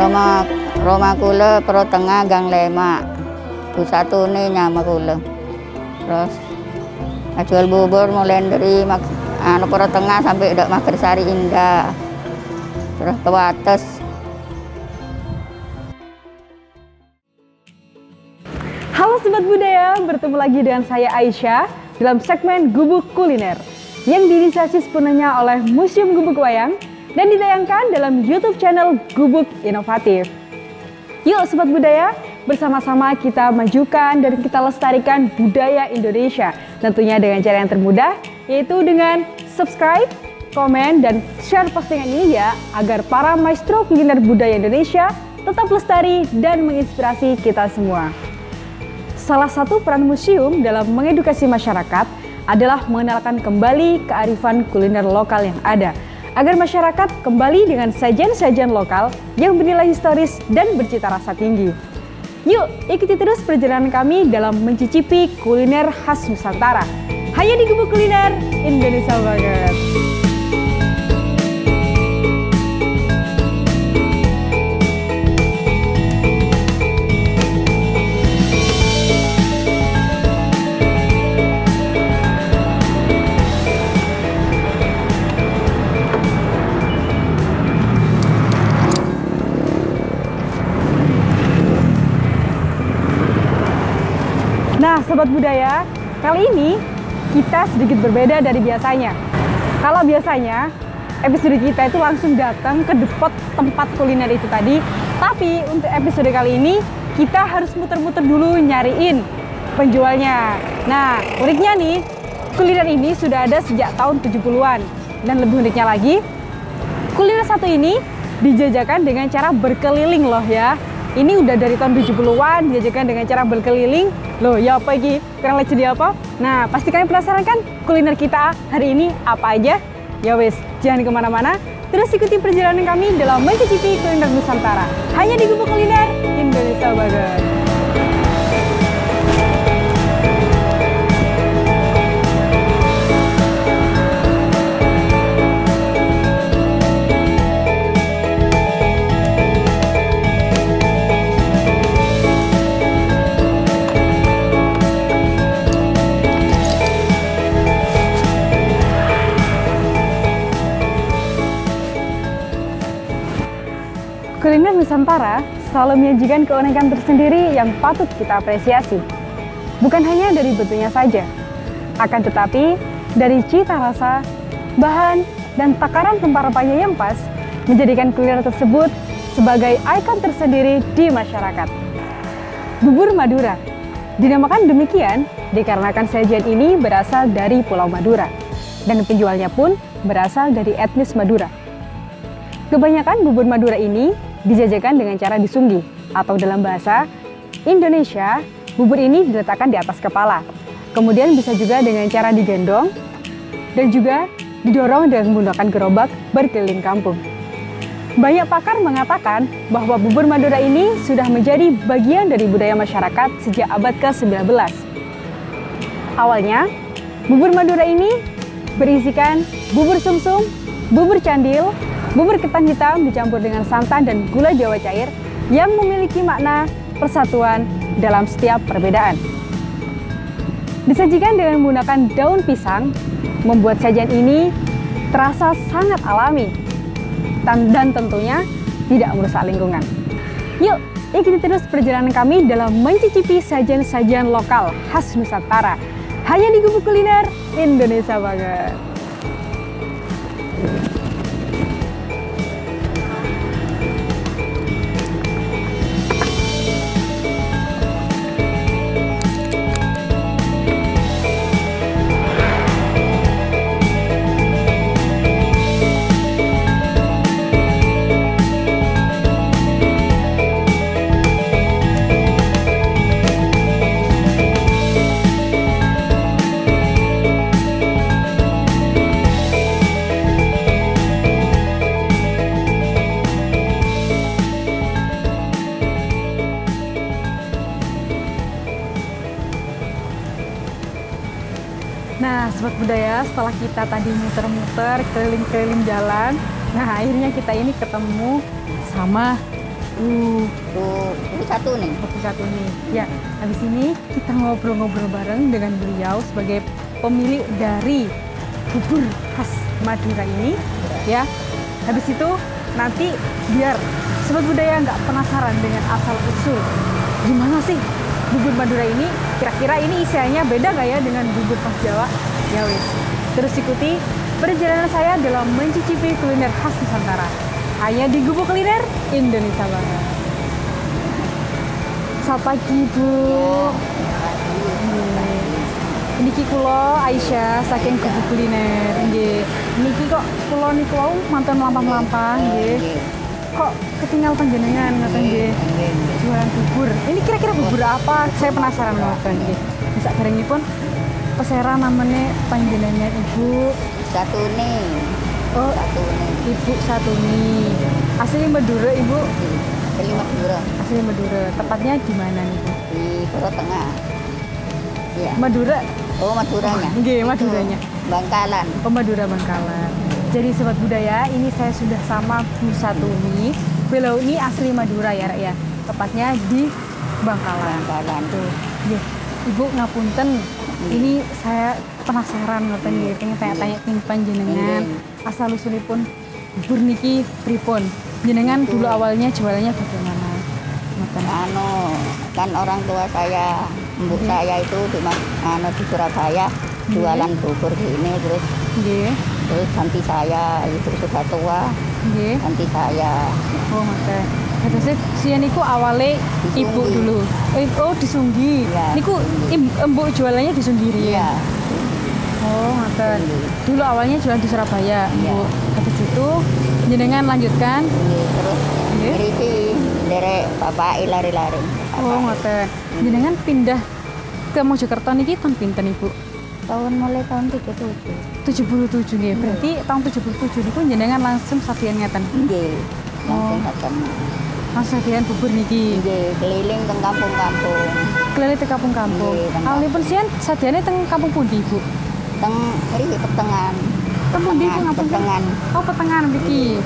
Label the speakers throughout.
Speaker 1: Roma Roma kula Pro Tengah Gang Lemak. Bu satu nih nyama kula. Terus jual bubur mulai dari Pro Tengah sampai Dak Magersari Indah. Terus ke Wates.
Speaker 2: Halo Sobat Budaya, bertemu lagi dengan saya Aisyah dalam segmen Gubuk Kuliner yang diinisiasi sepenuhnya oleh Museum Gubuk Wayang dan ditayangkan dalam YouTube channel Gubuk Inovatif. Yuk Sobat Budaya, bersama-sama kita majukan dan kita lestarikan budaya Indonesia. Tentunya dengan cara yang termudah, yaitu dengan subscribe, komen, dan share postingan ini ya, agar para maestro kuliner budaya Indonesia tetap lestari dan menginspirasi kita semua. Salah satu peran museum dalam mengedukasi masyarakat adalah mengenalkan kembali kearifan kuliner lokal yang ada, agar masyarakat kembali dengan sajian-sajian lokal yang bernilai historis dan bercita rasa tinggi. Yuk, ikuti terus perjalanan kami dalam mencicipi kuliner khas Nusantara. Hanya di Gubuk Kuliner Indonesia banget. Nah, Sobat Budaya, kali ini kita sedikit berbeda dari biasanya. Kalau biasanya, episode kita itu langsung datang ke depot tempat kuliner itu tadi. Tapi untuk episode kali ini, kita harus muter-muter dulu nyariin penjualnya. Nah, uniknya nih, kuliner ini sudah ada sejak tahun 70-an. Dan lebih uniknya lagi, kuliner satu ini dijajakan dengan cara berkeliling loh ya. Ini udah dari tahun 70-an dijajakan dengan cara berkeliling. Loh, ya apa ini? Kurang lebih jadi apa? Nah, pasti kalian penasaran kan kuliner kita hari ini apa aja? Ya wes, jangan kemana-mana. Terus ikuti perjalanan kami dalam mencicipi kuliner Nusantara. Hanya di Gubuk Kuliner Indonesia banget. Kuliner Nusantara selalu menyajikan keunikan tersendiri yang patut kita apresiasi. Bukan hanya dari bentuknya saja, akan tetapi dari cita rasa, bahan, dan takaran rempah-rempahnya yang pas, menjadikan kuliner tersebut sebagai ikon tersendiri di masyarakat. Bubur Madura dinamakan demikian dikarenakan sajian ini berasal dari Pulau Madura, dan penjualnya pun berasal dari etnis Madura. Kebanyakan bubur Madura ini dijajakan dengan cara disunggi, atau dalam bahasa Indonesia, bubur ini diletakkan di atas kepala. Kemudian bisa juga dengan cara digendong, dan juga didorong dengan menggunakan gerobak berkeliling kampung. Banyak pakar mengatakan bahwa bubur Madura ini sudah menjadi bagian dari budaya masyarakat sejak abad ke-19. Awalnya, bubur Madura ini berisikan bubur sumsum, bubur candil, bubur ketan hitam dicampur dengan santan dan gula Jawa cair yang memiliki makna persatuan dalam setiap perbedaan. Disajikan dengan menggunakan daun pisang, membuat sajian ini terasa sangat alami dan tentunya tidak merusak lingkungan. Yuk, ikuti terus perjalanan kami dalam mencicipi sajian-sajian lokal khas Nusantara. Hanya di Gubuk Kuliner Indonesia banget. Nah, Sobat Budaya, setelah kita tadi muter-muter keliling-keliling jalan, nah akhirnya kita ini ketemu sama
Speaker 1: Bu satu nih.
Speaker 2: Buku satu nih. Ya, habis ini kita ngobrol-ngobrol bareng dengan beliau sebagai pemilik dari bubur khas Madura ini. Ya, habis itu nanti biar Sobat Budaya nggak penasaran dengan asal usul gimana sih bubur Madura ini, kira-kira ini isiannya beda nggak ya dengan bubur khas Jawa? Ya wis, terus ikuti perjalanan saya dalam mencicipi kuliner khas Nusantara hanya di Gubuk Kuliner Indonesia Barat. Selamat pagi Bu. Niki kulo Aisyah saking Gubuk Kuliner. Nggih. Niki kok kulo niku wau mantan mlampah-mlampah nggih. Kok ketinggal panjenengan ngoten nggih. Jualan bubur. Ini kira-kira bubur apa? Saya penasaran ngoten nggih. Sak barengipun pesera namanya panjenengan Ibu
Speaker 1: Satu nih.
Speaker 2: Oh,
Speaker 1: Satu nih.
Speaker 2: Ibu Satuni. Asli Madura Ibu.
Speaker 1: Asli Madura.
Speaker 2: Asli Madura. Tepatnya di mana nih Bu?
Speaker 1: Di Pura Tengah. Iya.
Speaker 2: Madura.
Speaker 1: Oh, Maduranya.
Speaker 2: Nggih, Maduranya.
Speaker 1: Bangkalan.
Speaker 2: Oh, Madura Bangkalan. Jadi Sobat Budaya, ini saya sudah sama Bu Satuni. Beliau ini asli Madura ya, Rek ya. Tepatnya di Bangkalan.
Speaker 1: Bangkalan.
Speaker 2: Tuh. Nggih. Ibu ngapunten. Ini saya penasaran ngoten nggih, pengen tanya-tanya ning panjenengan. Asal usulipun bubur niki pripun? Jenengan dulu awalnya jualannya bagaimana? Ngoten.
Speaker 1: Kan orang tua saya, ibu saya itu di Surabaya jualan bubur gini, terus
Speaker 2: Nggih.
Speaker 1: ganti saya itu sudah tua,
Speaker 2: Nggih.
Speaker 1: ganti saya.
Speaker 2: Oh, ngoten. Terus sian niku awale ibu dulu. Oh, disunggi.
Speaker 1: Iya.
Speaker 2: Niku mbok jualannya disunggi riyen.
Speaker 1: Iya.
Speaker 2: Oh, ngoten. Dulu awalnya jualan di Surabaya,
Speaker 1: Iya.
Speaker 2: Bu. Habis itu jenengan lanjutkan.
Speaker 1: Terus
Speaker 2: Nggih.
Speaker 1: ngeriti derek bapak lari-lari.
Speaker 2: Oh, ngoten. Jenengan pindah ke Mojokerto niki tahun pinten, Ibu?
Speaker 1: Mulai tahun 77.
Speaker 2: 77 nggih. Berarti tahun 77 niku jenengan langsung sabian ngeten.
Speaker 1: Nggih. Langsung ketemu.
Speaker 2: Langsung sabian bubur niki.
Speaker 1: Nggih, keliling teng kampung-kampung.
Speaker 2: Keliling ke kampung-kampung.
Speaker 1: Nggih, teng
Speaker 2: Awalipun sian sadiane teng kampung pundi, Bu?
Speaker 1: Teng mriki Petengan.
Speaker 2: Teng pundi Bu ngapunten?
Speaker 1: Petengan.
Speaker 2: Oh, Petengan mriki.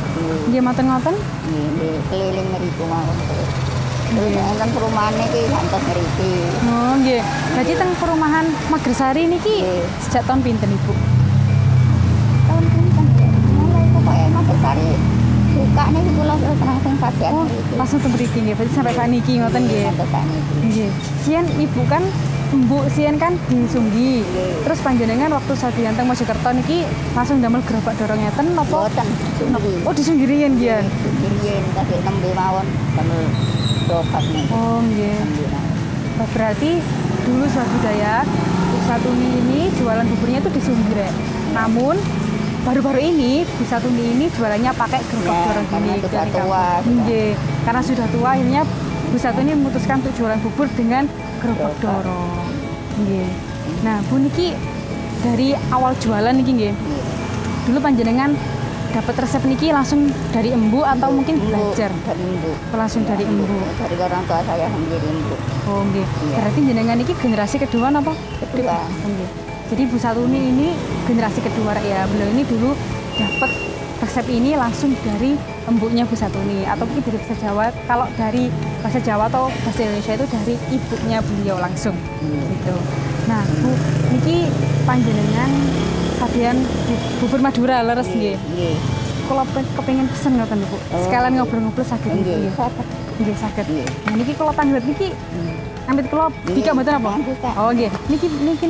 Speaker 2: Nggih, ngoten-ngoten.
Speaker 1: Nggih, keliling mriku mawon. Terus enten perumahan iki gantos mriki.
Speaker 2: Oh, nggih. Berarti teng perumahan Magresari niki
Speaker 1: Nggih.
Speaker 2: sejak tahun pinten, Ibu?
Speaker 1: Tahun pinten ya? Mulai pokoke Magresari buka niki kula terus langsung sajian
Speaker 2: Oh,
Speaker 1: mriki.
Speaker 2: langsung teng mriki nggih. Berarti sampai saat niki ngoten nggih.
Speaker 1: Gantos sakniki.
Speaker 2: Nggih. Sian Ibu kan Mbok sian kan di Sunggi.
Speaker 1: Nggih.
Speaker 2: Terus panjenengan waktu sadian teng Mojokerto niki langsung damel gerobak dorong ngeten napa?
Speaker 1: Boten sendiri.
Speaker 2: Oh, di Sunggirian nggih.
Speaker 1: Sendirian tadi nembe mawon damel dopat nih.
Speaker 2: Oh, nggih. Oh, berarti dulu Sobat Budaya Bu Satuni ini jualan buburnya itu di Sunggire. Namun baru-baru ini Bu Satuni ini jualannya pakai gerobak
Speaker 1: Ya,
Speaker 2: dorong
Speaker 1: karena
Speaker 2: gini.
Speaker 1: sudah
Speaker 2: dari
Speaker 1: tua,
Speaker 2: kampung.
Speaker 1: sudah.
Speaker 2: Nggih. Karena sudah tua akhirnya Bu Satuni memutuskan untuk jualan bubur dengan gerobak
Speaker 1: Gerobak.
Speaker 2: dorong. Nggih. Nah, Bu niki dari awal jualan niki nggih. Dulu panjenengan dapat resep niki langsung dari embu atau mungkin belajar?
Speaker 1: Dari ibu.
Speaker 2: Langsung dari embu.
Speaker 1: Dari orang tua saya sendiri ibu.
Speaker 2: Oh, nggih.
Speaker 1: Iya.
Speaker 2: Berarti jenengan niki generasi kedua napa?
Speaker 1: Kedua.
Speaker 2: Nggih. Jadi Bu Satuni ini generasi kedua ya. Beliau ini dulu dapat resep ini langsung dari embunya Bu Satuni atau mungkin dari bahasa Jawa. Kalau dari bahasa Jawa atau bahasa Indonesia itu dari ibunya beliau langsung. Gitu. Nah, Bu, niki panjenengan sabian bubur Madura leres nggih.
Speaker 1: Nggih.
Speaker 2: Kalau kepengin pesen ngoten Bu. Sekalian ngobrol-ngobrol saged
Speaker 1: Nggih.
Speaker 2: nggih. Nggih saged.
Speaker 1: Nggih.
Speaker 2: Nah niki kula tanglet niki amit kula bika mboten apa?
Speaker 1: Bika.
Speaker 2: Oh nggih. Niki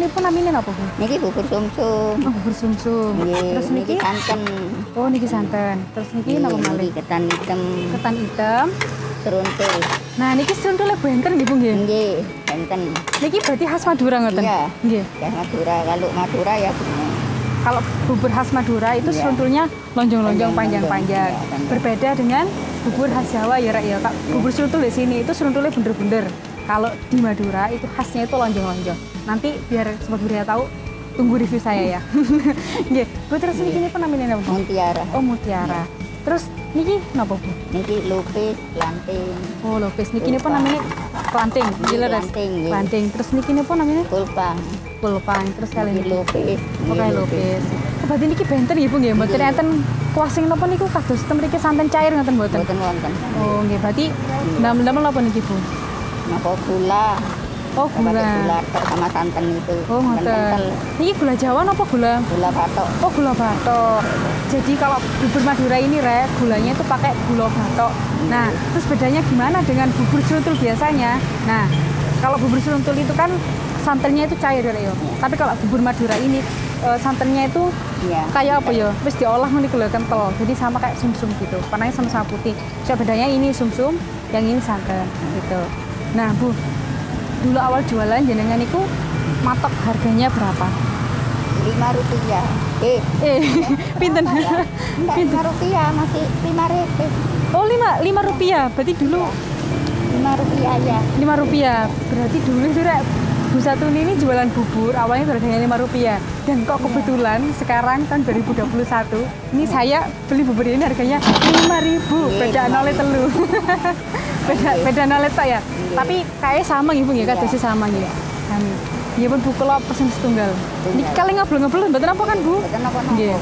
Speaker 2: pun namine napa Bu?
Speaker 1: Niki bubur sumsum.
Speaker 2: Oh bubur sumsum.
Speaker 1: Nggih,
Speaker 2: Terus niki
Speaker 1: santen.
Speaker 2: oh niki santen. Terus niki napa malih?
Speaker 1: Niki ketan hitam,
Speaker 2: Ketan hitam.
Speaker 1: seruntul.
Speaker 2: Nah niki seruntul benten nggih Bu nggih.
Speaker 1: Nggih, enten.
Speaker 2: Niki berarti khas Madura ngoten?
Speaker 1: Iya.
Speaker 2: Nggih.
Speaker 1: Ya Madura, kalau Madura ya begini.
Speaker 2: Kalau bubur khas Madura itu
Speaker 1: Iya.
Speaker 2: seruntulnya lonjong-lonjong panjang-panjang.
Speaker 1: Iya, benar.
Speaker 2: Berbeda dengan bubur khas Jawa ya Rek ya. Kak, bubur seruntul di sini itu seruntulnya bener-bener. Kalau di Madura itu khasnya itu lonjong-lonjong. Nanti biar Sobat Budaya tahu, tunggu review saya ya. Nggih. Bu terus ini pun namanya apa? Bu?
Speaker 1: Mutiara.
Speaker 2: Oh Mutiara. Terus niki napa Bu?
Speaker 1: Niki lupis, lanting,
Speaker 2: Oh, lopes. Niki napa namanya? Klanting. Nggih leres.
Speaker 1: Klanting, nggih.
Speaker 2: Klanting. Terus niki napa namanya?
Speaker 1: kulpang,
Speaker 2: Pulpang. Terus kalian
Speaker 1: niki lupis,
Speaker 2: Oh, kayak lopes. Oh, berarti niki benten nggih Bu nggih. Mboten
Speaker 1: Nggih.
Speaker 2: enten kuasing napa niku kados ten mriki santen cair ngoten mboten.
Speaker 1: Boten wonten.
Speaker 2: Oh, nggih. Berarti ndamel-ndamel napa niki Bu?
Speaker 1: Napa gula,
Speaker 2: Oh,
Speaker 1: pakai
Speaker 2: gula.
Speaker 1: gula sama santan itu.
Speaker 2: Oh,
Speaker 1: Santan kental.
Speaker 2: ngoten. Niki gula Jawa napa gula?
Speaker 1: Gula batok.
Speaker 2: Oh, gula batok. Jadi kalau bubur Madura ini, Rek, gulanya itu pakai gula batok. Nah, terus bedanya gimana dengan bubur seruntul biasanya? Nah, kalau bubur seruntul itu kan santannya itu cair, Rek, yo. Tapi kalau bubur Madura ini santannya itu
Speaker 1: Iya.
Speaker 2: kayak apa ya? Terus diolah nih gula kental. Jadi sama kayak sumsum gitu. Warnanya sama-sama putih. Cuma bedanya ini sumsum, yang ini santan gitu. Nah, Bu, dulu awal jualan jenengan itu matok harganya berapa?
Speaker 1: Rp5.
Speaker 2: Pinten?
Speaker 1: Enggak, Rp5 masih Rp5.
Speaker 2: Oh, lima rupiah. Berarti dulu
Speaker 1: Rp5 aja.
Speaker 2: Rp5. Berarti dulu itu Rek, Bu Satuni ini jualan bubur awalnya harganya Rp5. Dan kok kebetulan sekarang tahun 2021 ini saya beli bubur ini harganya Rp5.000. Beda nolnya telu. beda nolnya tak ya. Tapi kayaknya sama gitu ya, kadang sama gitu. Iya pun Bu, kalau pesen setunggal. Niki kalian ngobrol-ngobrol, betul apa kan Bu?
Speaker 1: Boten napa-napa.
Speaker 2: Nggih.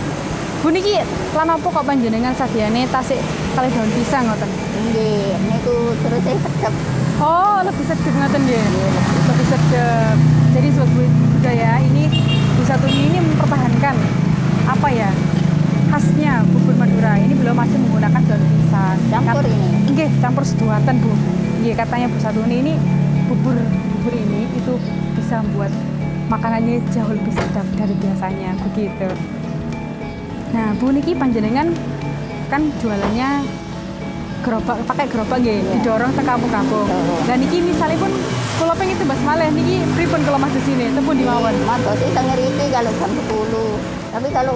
Speaker 2: Bu niki lan apa kok panjenengan sadiane tasik kali daun pisang ngoten?
Speaker 1: Nggih, niku terus sedep.
Speaker 2: Oh, lebih sedep ngoten nggih. Lebih sedep. Jadi sebagai budaya ini Bu Satuni ini mempertahankan apa ya? Khasnya bubur Madura. Ini beliau masih menggunakan daun pisang.
Speaker 1: Campur ini.
Speaker 2: Nggih, campur seduatan, Bu. Nggih, katanya Bu Satuni ini bubur ini itu bisa membuat makanannya jauh lebih sedap dari biasanya, begitu. Nah, Bu niki panjenengan kan jualannya gerobak, pakai gerobak nggih, didorong ke kampung-kampung. Dan niki misalnya pun kalau pengen tebas malih niki pripun kalau mas di sini, tepun di mawon.
Speaker 1: Monggo sih teng ngriki kalau jam 10. Tapi kalau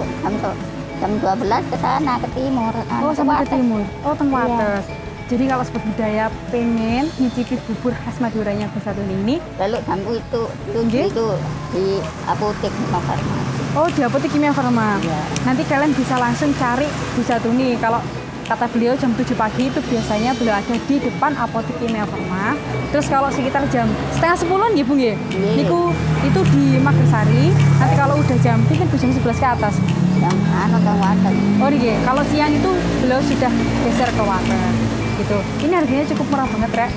Speaker 1: jam 12 ke sana ke timur.
Speaker 2: Oh, sama ke
Speaker 1: Wates.
Speaker 2: timur. Oh, teng
Speaker 1: Iya.
Speaker 2: Wates. Jadi kalau sobat budaya pengen nyicipi bubur khas Maduranya Bu Satuni ini,
Speaker 1: Kalau jam itu
Speaker 2: Nggih.
Speaker 1: itu di apotek sama farmasi.
Speaker 2: oh di apotek Kimia Farma.
Speaker 1: Iya.
Speaker 2: Nanti kalian bisa langsung cari Bu Satuni. Kalau kata beliau jam 7 pagi itu biasanya beliau ada di depan apotek Kimia Farma. Terus kalau sekitar jam setengah 10 nggih Bu nggih.
Speaker 1: Nggih.
Speaker 2: Niku itu di Magersari. Nanti kalau udah jam pinten jam 11 ke atas.
Speaker 1: Yang teng Wates.
Speaker 2: Oh nggih, kalau siang itu beliau sudah geser ke Wates. Gitu. Ini harganya cukup murah banget, Rek.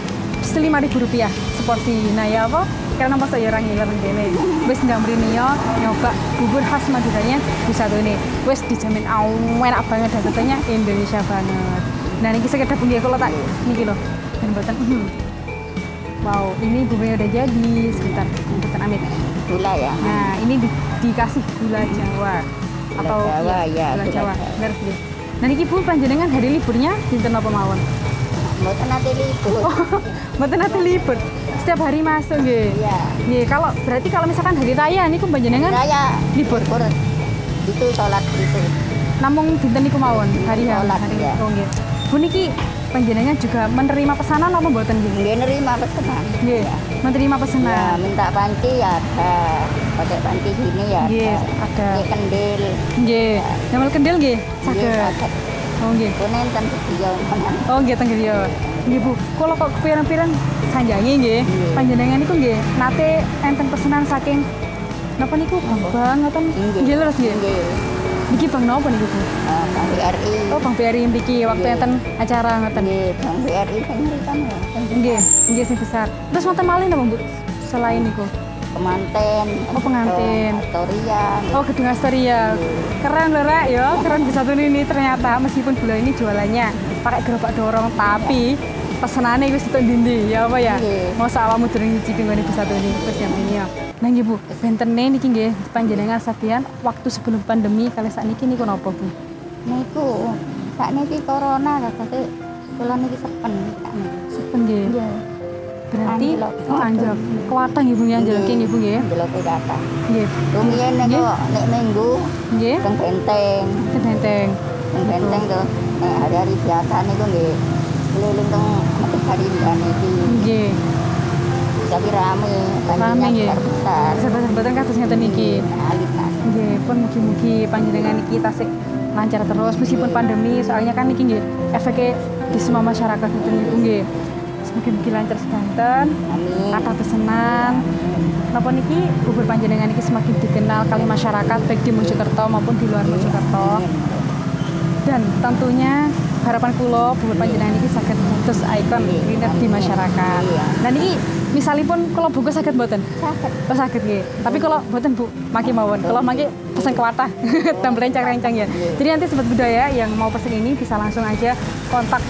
Speaker 2: Rp5.000 seporsi. Nah ya apa? Karena masa ya orang ngiler gini. Wes nggak mrene yo nyoba bubur khas Maduranya Bu Satuni. Wes dijamin enak banget dan tentunya Indonesia banget. Nah niki sekedar nggih kalau tak niki loh. Dan buatan wow, ini buburnya udah jadi sebentar buatan amit.
Speaker 1: Gula ya.
Speaker 2: Nah, ini dikasih gula Jawa atau
Speaker 1: Jawa,
Speaker 2: iya,
Speaker 1: ya,
Speaker 2: gula
Speaker 1: gula
Speaker 2: Jawa.
Speaker 1: Jawa.
Speaker 2: Beres nggih. Nah niki Bu panjenengan hari liburnya dinten apa mawon?
Speaker 1: Mboten nate libur.
Speaker 2: Mboten nate libur. Setiap hari masuk nggih.
Speaker 1: Iya.
Speaker 2: Nggih, kalau berarti kalau misalkan hari raya niku panjenengan
Speaker 1: Saya
Speaker 2: libur.
Speaker 1: Itu sholat itu.
Speaker 2: Namung dinten niku mawon hari
Speaker 1: Sholat,
Speaker 2: hari.
Speaker 1: iya.
Speaker 2: Oh nggih. Bu niki panjenengan juga menerima pesanan apa mboten nggih?
Speaker 1: Dia nerima pesanan.
Speaker 2: Nggih. Menerima
Speaker 1: Ya,
Speaker 2: pesanan.
Speaker 1: minta panci ya ada. Pakai panci sini ya
Speaker 2: Nggih,
Speaker 1: ada.
Speaker 2: ada.
Speaker 1: Pakai kendil.
Speaker 2: Nggih. Damel kendel nggih.
Speaker 1: Nggih,
Speaker 2: Saged.
Speaker 1: saged.
Speaker 2: Oh nggih.
Speaker 1: Kunen ten dia
Speaker 2: Oh nggih teng griya. Nggih Bu, kula kok kepiran-piran sanjange nggih.
Speaker 1: Nggih.
Speaker 2: Panjenengan niku nggih nate enten pesanan saking napa niku Bang ngoten. Nggih leres nggih.
Speaker 1: Nggih.
Speaker 2: Niki Bang napa niku Bu?
Speaker 1: Bang BRI.
Speaker 2: Oh Bang BRI mriki waktu
Speaker 1: Nggih.
Speaker 2: enten acara ngoten.
Speaker 1: Nggih, Bang BRI sing ngrikan ya.
Speaker 2: Nggih, nggih sing besar. Terus wonten malih napa Bu? Selain niku.
Speaker 1: Penganten.
Speaker 2: Oh, pengantin.
Speaker 1: Astoria.
Speaker 2: Oh, Gedung Astoria. Keren loh, Rek, ya. Keren Bu Satuni ini ternyata meskipun beliau ini jualannya pakai gerobak dorong, tapi pesenannya wis tutuk ndi ya apa ya?
Speaker 1: Nggih.
Speaker 2: Masa awakmu durung nyicipi nggone Bu Satuni wis nyameni ya. Nah nggih Bu, bentene niki nggih panjenengan sadian waktu sebelum pandemi kali sakniki niku napa Bu?
Speaker 1: Niku sakniki corona katanya kula niki sepen.
Speaker 2: Sepen nggih.
Speaker 1: Iya.
Speaker 2: Berarti
Speaker 1: Anjlok.
Speaker 2: oh anjlok. Kuwatah nggih Bu nggih anjlok nggih Bu nggih.
Speaker 1: Delok data.
Speaker 2: Nggih.
Speaker 1: Rumiyin
Speaker 2: Nggih.
Speaker 1: niku nek minggu
Speaker 2: Nggih.
Speaker 1: teng benteng.
Speaker 2: Ketenteng.
Speaker 1: Teng benteng tuh nek hari-hari biasa niku nggih keliling teng Metersari niki.
Speaker 2: Nggih.
Speaker 1: Tapi rame,
Speaker 2: Rame, nggih.
Speaker 1: banyak besar.
Speaker 2: Sahabat-sahabatan kados ngeten niki.
Speaker 1: Alit nasa.
Speaker 2: Nggih, pun mugi-mugi panjenengan iki tasik lancar terus meskipun pandemi, soalnya kan iki nggih efeknya di semua masyarakat itu nggih. Mugi-mugi lancar sedanten,
Speaker 1: Amin.
Speaker 2: kata pesenan. Napa niki bubur panjenengan iki semakin dikenal kali masyarakat baik di Mojokerto maupun di luar Mojokerto. Dan tentunya harapan kula bubur panjenengan iki saged dados ikon kuliner di masyarakat. Nah niki misalipun kalau bungkus saged mboten?
Speaker 1: Sakit.
Speaker 2: Oh saged nggih. Tapi kalau mboten Bu, maki mawon. Kalau maki pesen kuatah dan rencang-rencang ya. Jadi nanti sobat budaya yang mau pesen ini bisa langsung aja kontak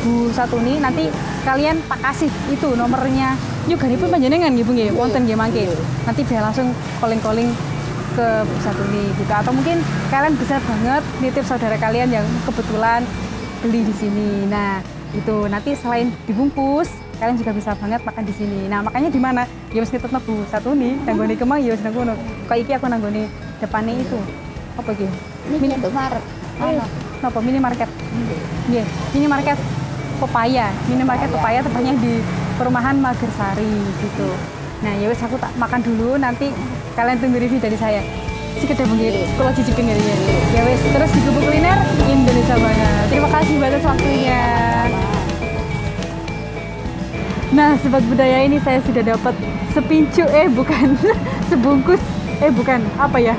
Speaker 2: Bu Satuni, nanti kalian tak kasih itu nomornya. Yuk pun panjenengan nggih Bu nggih, wonten nggih mangke. Nanti bisa langsung calling-calling ke Bu Satuni gitu. Atau mungkin kalian bisa banget nitip saudara kalian yang kebetulan beli di sini. Nah, itu nanti selain dibungkus, kalian juga bisa banget makan di sini. Nah, makanya di mana? Ya wis nitipno Bu Satuni, nanggone Kemang ya wis nang kono. Kok iki aku nanggone depannya itu. Apa iki?
Speaker 1: Ini Indomaret.
Speaker 2: Napa minimarket? Nggih, minimarket pepaya. Minimarket pepaya tepatnya di perumahan Magersari gitu. Nah, ya wis aku tak makan dulu, nanti kalian tunggu review dari saya. Sekedar mungkin kalau cicipin ya. Ya wis, terus di Gubuk Kuliner Indonesia banget. Terima kasih banget waktunya. Nah, sobat budaya, ini saya sudah dapat sepincu bukan sebungkus bukan apa ya.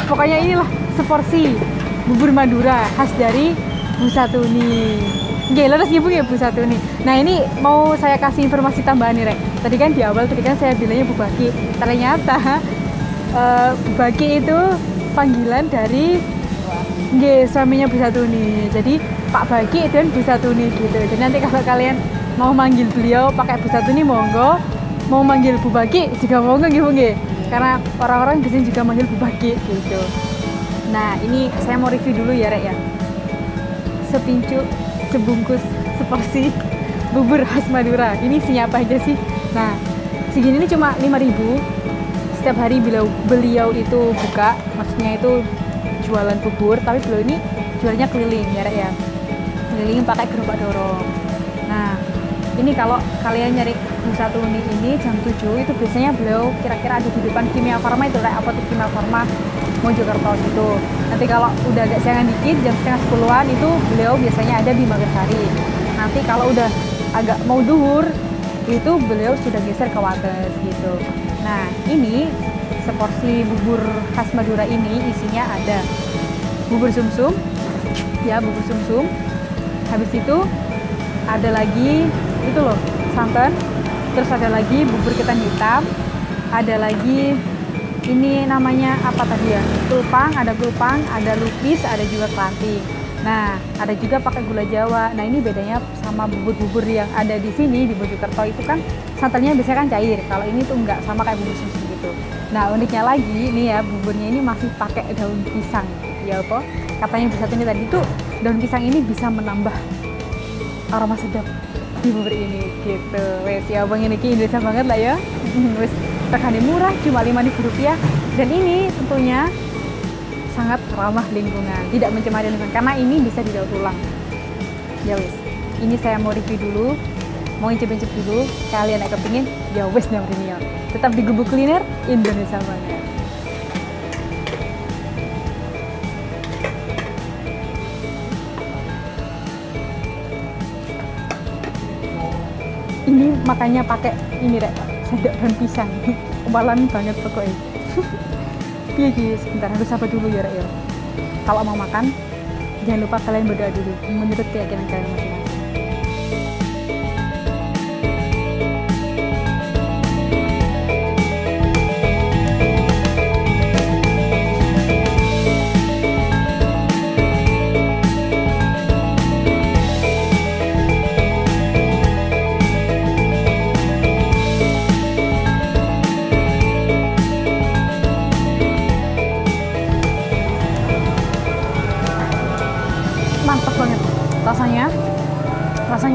Speaker 2: Pokoknya inilah seporsi bubur Madura khas dari Bu Satuni. Nggih, leres nggih Bu ya Bu Satuni. Nah, ini mau saya kasih informasi tambahan nih, Rek. Tadi kan di awal saya bilangnya Bu Baki. Ternyata Bu Baki itu panggilan dari suaminya Bu Satuni. Jadi Pak Baki dan Bu Satuni gitu. Jadi nanti kalau kalian mau manggil beliau pakai Bu Satuni monggo, mau manggil Bu Baki juga monggo nggih Bu nggih. Karena orang-orang di sini juga manggil Bu Baki gitu. Nah, ini saya mau review dulu ya, Rek ya. Sepincu, sebungkus, seporsi bubur khas Madura. Ini isinya apa aja sih? Nah, segini ini cuma 5.000. Setiap hari beliau itu buka, maksudnya itu jualan bubur, tapi beliau ini jualnya keliling ya, Rek ya. Keliling pakai gerobak dorong. Nah, ini kalau kalian nyari Bu Satuni ini jam 7 itu biasanya beliau kira-kira ada di depan Kimia Farma itu, Rek, apotek Kimia Farma Mojokerto gitu. Nanti kalau udah agak siangan dikit jam setengah 10-an itu beliau biasanya ada di Magersari. Nanti kalau udah agak mau duhur itu beliau sudah geser ke Wates gitu. Nah, ini seporsi bubur khas Madura ini isinya ada bubur sumsum, ya bubur sumsum. Habis itu ada lagi itu loh santan, terus ada lagi bubur ketan hitam, ada lagi ini namanya apa tadi ya? Kulpang, ada lupis, ada juga kelanting. Nah, ada juga pakai gula Jawa. Nah, ini bedanya sama bubur-bubur yang ada di sini di Mojokerto itu kan santannya biasanya kan cair. Kalau ini tuh enggak, sama kayak bubur susu gitu. Nah, uniknya lagi nih ya, buburnya ini masih pakai daun pisang. Ya apa? Katanya Bu Satuni tadi tuh daun pisang ini bisa menambah aroma sedap di bubur ini gitu. Wes ya Bang, ini Indonesia banget lah ya. Wes regane murah cuma Rp5.000 dan ini tentunya sangat ramah lingkungan, tidak mencemari lingkungan karena ini bisa didaur ulang. Ya wes, ini saya mau review dulu, mau incip-incip dulu. Kalian yang kepingin, ya wes nyamperin. Tetap di Gubuk Kuliner Indonesia banget. Ini makanya pakai ini, Rek, sendok daun pisang. Kebalan banget pokoknya. Iya guys, sebentar harus sabar dulu ya, Rek ya. Kalau mau makan, jangan lupa kalian berdoa dulu menurut keyakinan kalian masing-masing. Mantap banget rasanya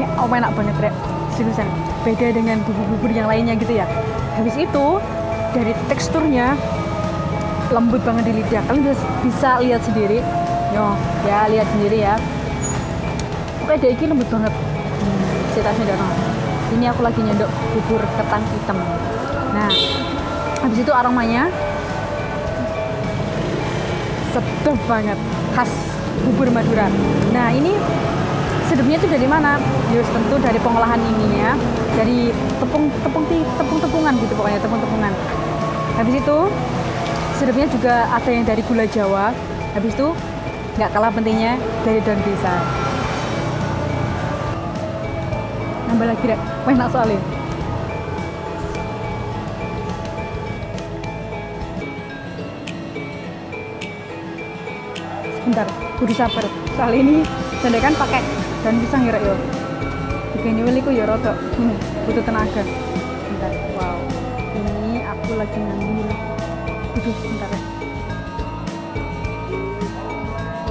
Speaker 2: enak banget, Rek, seriusan beda dengan bubur-bubur yang lainnya gitu ya. Habis itu dari teksturnya lembut banget di lidah, kalian bisa lihat sendiri ya, lihat sendiri ya, pokoknya dia ini lembut banget. Ceritanya doang ini aku lagi nyendok bubur ketan hitam. Nah, habis itu aromanya sedap banget, khas bubur Madura. Nah ini sedapnya itu dari mana? Yus tentu dari pengolahan ininya, dari tepung-tepungan gitu pokoknya, tepung-tepungan. Habis itu sedapnya juga ada yang dari gula Jawa. Habis itu nggak kalah pentingnya dari daun pisang. Nambah lagi deh, enak soalnya. Sebentar, kudu sabar. Soalnya ini sendekan pakai daun pisang ya, yo. Digini weliku ya rada butuh tenaga. Bentar, wow. Ini aku lagi ngambil. Bentar ya.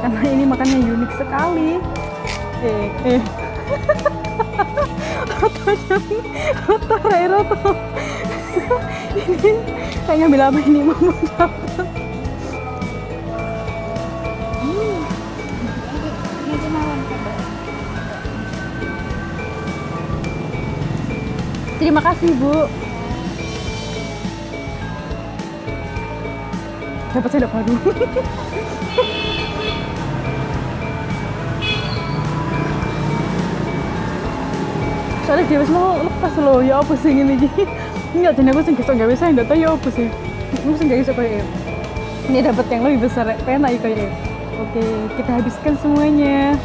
Speaker 2: Karena ini makannya unik sekali. Roto. Ini kayak ngambil apa ini mau dapat. Terima kasih Bu. Dapat saya baru. Soalnya dia mau lepas loh, ya apa sih ini? Enggak, jadi aku sih nggak bisa, nggak tahu ya apa sih. Aku sih nggak bisa kayak ini dapat yang lebih besar, pena ya kayak. Oke, kita habiskan semuanya.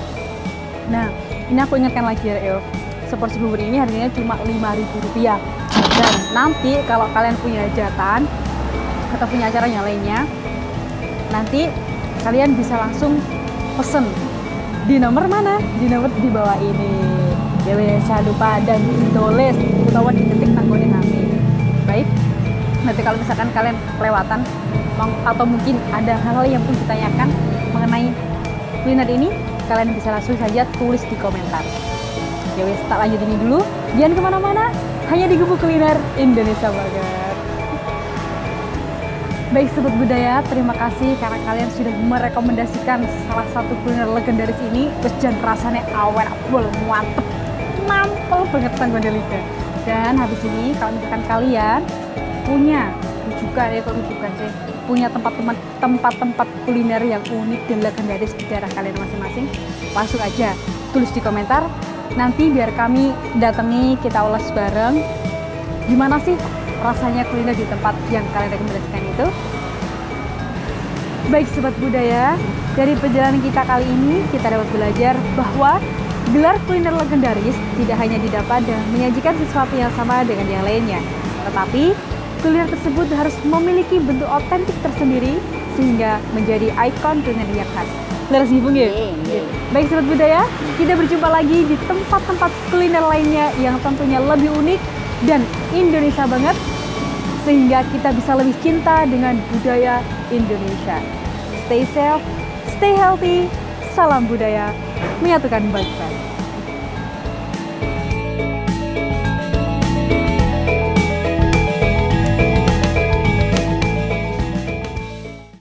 Speaker 2: Nah, ini aku ingatkan lagi ya, seporsi bubur ini harganya cuma Rp5.000. Dan nanti kalau kalian punya hajatan atau punya acara yang lainnya, nanti kalian bisa langsung pesen di nomor mana? Di nomor di bawah ini. Ya jangan lupa dan ditulis utawa diketik nanggone HP. Baik. Nanti kalau misalkan kalian kelewatan atau mungkin ada hal-hal yang pun ditanyakan mengenai kuliner ini, kalian bisa langsung saja tulis di komentar. Ya wes, tak lanjut ini dulu. Jangan kemana-mana, hanya di Gubuk Kuliner Indonesia banget. Baik Sobat Budaya, terima kasih karena kalian sudah merekomendasikan salah satu kuliner legendaris ini. Terus jangan rasanya awet, abol, mantep, nampol banget Tanggung Delika. Dan habis ini kalau misalkan kalian punya rujukan sih, punya tempat-tempat kuliner yang unik dan legendaris di daerah kalian masing-masing, langsung aja tulis di komentar. Nanti biar kami datangi, kita ulas bareng gimana sih rasanya kuliner di tempat yang kalian rekomendasikan itu. Baik Sobat Budaya, dari perjalanan kita kali ini kita dapat belajar bahwa gelar kuliner legendaris tidak hanya didapat dan menyajikan sesuatu yang sama dengan yang lainnya, tetapi kuliner tersebut harus memiliki bentuk otentik tersendiri sehingga menjadi ikon kuliner yang khas. Leres gibung ya? Baik Sobat Budaya, kita berjumpa lagi di tempat-tempat kuliner lainnya yang tentunya lebih unik dan Indonesia banget, sehingga kita bisa lebih cinta dengan budaya Indonesia. Stay safe, stay healthy, salam budaya, menyatukan bangsa.